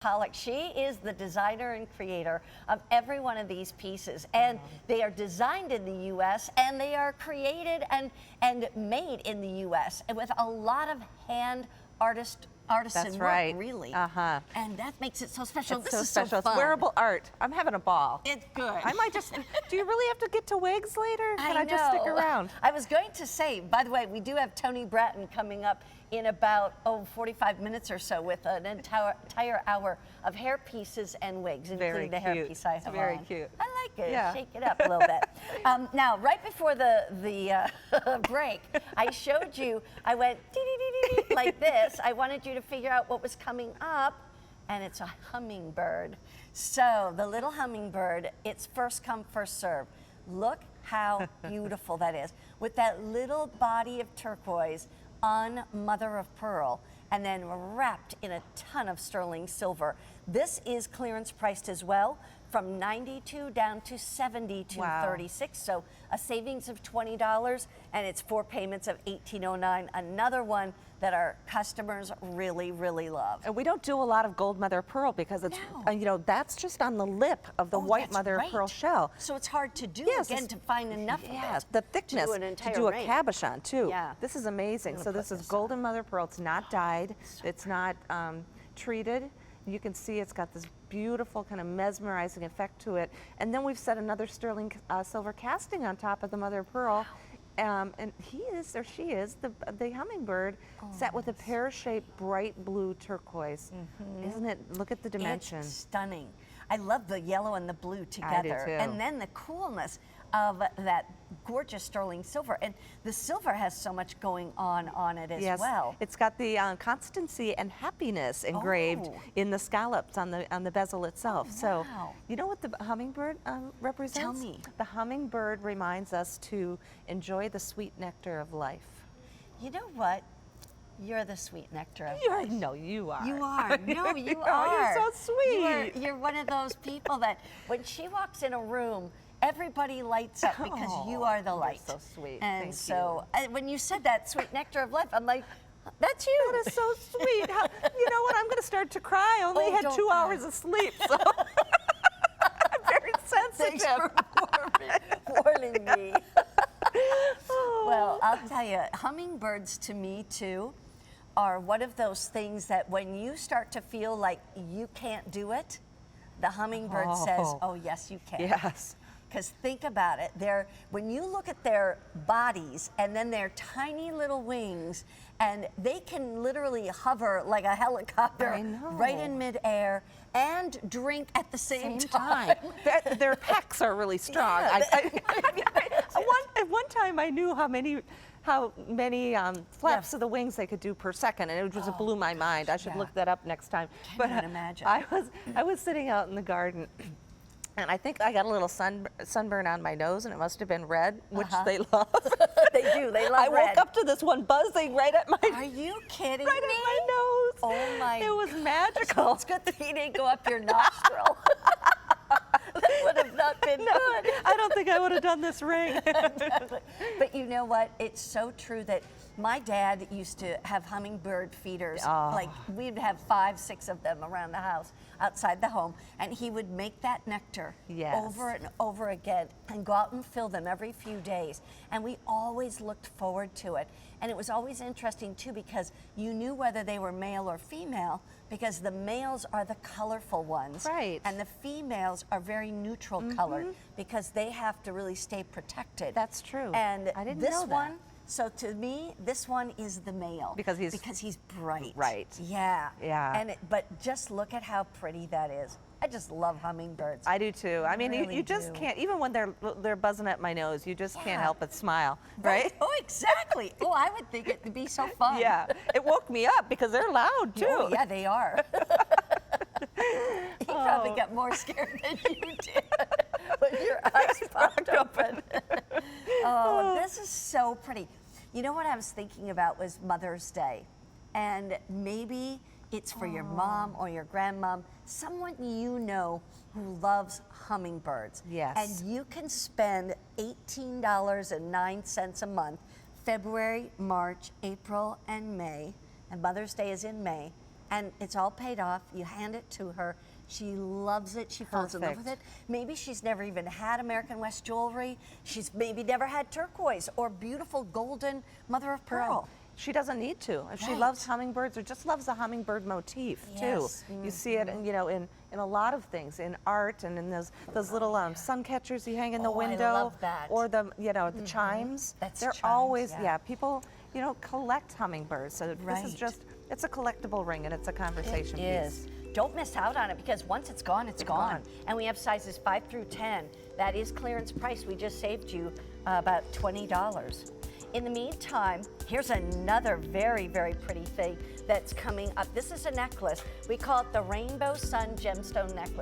Pollock. She is the designer and creator of every one of these pieces, and they are designed in the U.S. and they are created and made in the U.S. and with a lot of artisan That's work, right. really. And that makes it so special. It's This so is special. so fun. It's wearable art. I'm having a ball. It's good. I might just. Do you really have to get to wigs later? Can I just stick around? I was going to say, by the way, we do have Tony Bratton coming up in about 45 minutes or so with an entire hour of hair pieces and wigs, including the hair piece I have on. Very cute. I like it. Yeah. Shake it up a little bit. Now, right before the break, I showed you. I went dee-dee-dee-dee-dee like this. I wanted you to figure out what was coming up, and it's a hummingbird. So the little hummingbird, it's first come, first serve. Look how beautiful that is, with that little body of turquoise on mother of pearl, and then wrapped in a ton of sterling silver. This is clearance priced as well, from $92 down to $72.36. So a savings of $20, and it's 4 payments of $18.09. Another one that our customers really, really love. And we don't do a lot of gold mother of pearl because it's, you know, that's just on the lip of the white mother of pearl shell. So it's hard to do, again, to find enough of it. The thickness to do a cabochon too. Yeah. This is amazing. So this is golden mother of pearl. It's not dyed. It's not treated. You can see it's got this beautiful kind of mesmerizing effect to it. And then we've set another sterling silver casting on top of the mother of pearl. And he is, or she is, the hummingbird set with a pear-shaped bright blue turquoise. Isn't it? Look at the dimension. It's stunning. I love the yellow and the blue together. I do too. And then the coolness of that gorgeous sterling silver. And the silver has so much going on it as well. It's got the constancy and happiness engraved in the scallops on the bezel itself. So you know what the hummingbird represents? Tell me. The hummingbird reminds us to enjoy the sweet nectar of life. You know what? You're the sweet nectar of life. No, you are. You are. No, you are. You're so sweet. You're one of those people that when she walks in a room, everybody lights up because you are the light. You're so sweet. And when you said that, sweet nectar of life, I'm like, that's you. That is so sweet. You know what? I'm going to start to cry. I only had 2 hours of sleep, so I'm very sensitive. Thanks for warning me. Well, I'll tell you, hummingbirds to me too are one of those things that when you start to feel like you can't do it, the hummingbird says, oh yes, you can. Yes. Because think about it, when you look at their bodies and then their tiny little wings, and they can literally hover like a helicopter right in midair and drink at the same time. Their pecs are really strong. At one time I knew how many flaps of the wings they could do per second, and it just blew my mind. I should look that up next time. Can't imagine. I was sitting out in the garden, and I think I got a little sunburn on my nose, and it must have been red, which they love. They do. They love I red. woke up to this one buzzing right at my. Are you kidding right me? at my nose. Oh my! It was magical. It's good that he didn't go up your nostril. That would have not been good. I don't think I would have done this ring. But you know what? It's so true that my dad used to have hummingbird feeders. Like we'd have 5, 6 of them around the house, outside the home, and he would make that nectar over and over again and go out and fill them every few days. And we always looked forward to it. And it was always interesting too because you knew whether they were male or female because the males are the colorful ones. Right. And the females are very neutral colored because they have to really stay protected. That's true. And I didn't this know that. one, so to me, this one is the male. Because he's bright. Right. Yeah. Yeah. And but just look at how pretty that is. I just love hummingbirds. I do too. I mean, really you just can't, even when they're buzzing at my nose, you just can't help but smile, Right? right? Oh, exactly. Oh, I would think it'd be so fun. Yeah, it woke me up because they're loud too. Oh, yeah, they are. He probably got more scared than you did when your eyes popped open. This is so pretty. You know what I was thinking about was Mother's Day. And maybe it's for your mom or your grandmom, someone you know who loves hummingbirds. Yes. And you can spend $18.09 a month, February, March, April, and May, and Mother's Day is in May, and it's all paid off. You hand it to her. She loves it. She falls in love with it. Perfect. Maybe she's never even had American West jewelry. She's maybe never had turquoise or beautiful golden mother of pearl. She doesn't need to. If she Right. loves hummingbirds or just loves the hummingbird motif Yes. too. You see it, in, in a lot of things, in art and in those little sun catchers you hang in the Oh, I window, love that. or the the chimes. That's They're chimes, always yeah. people collect hummingbirds. So this Right. is just it's a collectible ring and it's a conversation It piece. is. Don't miss out on it because once it's gone, it's gone. gone. And we have sizes 5 through 10. That is clearance price. We just saved you about $20. In the meantime, here's another very, very pretty thing that's coming up. This is a necklace. We call it the Rainbow Sun Gemstone Necklace.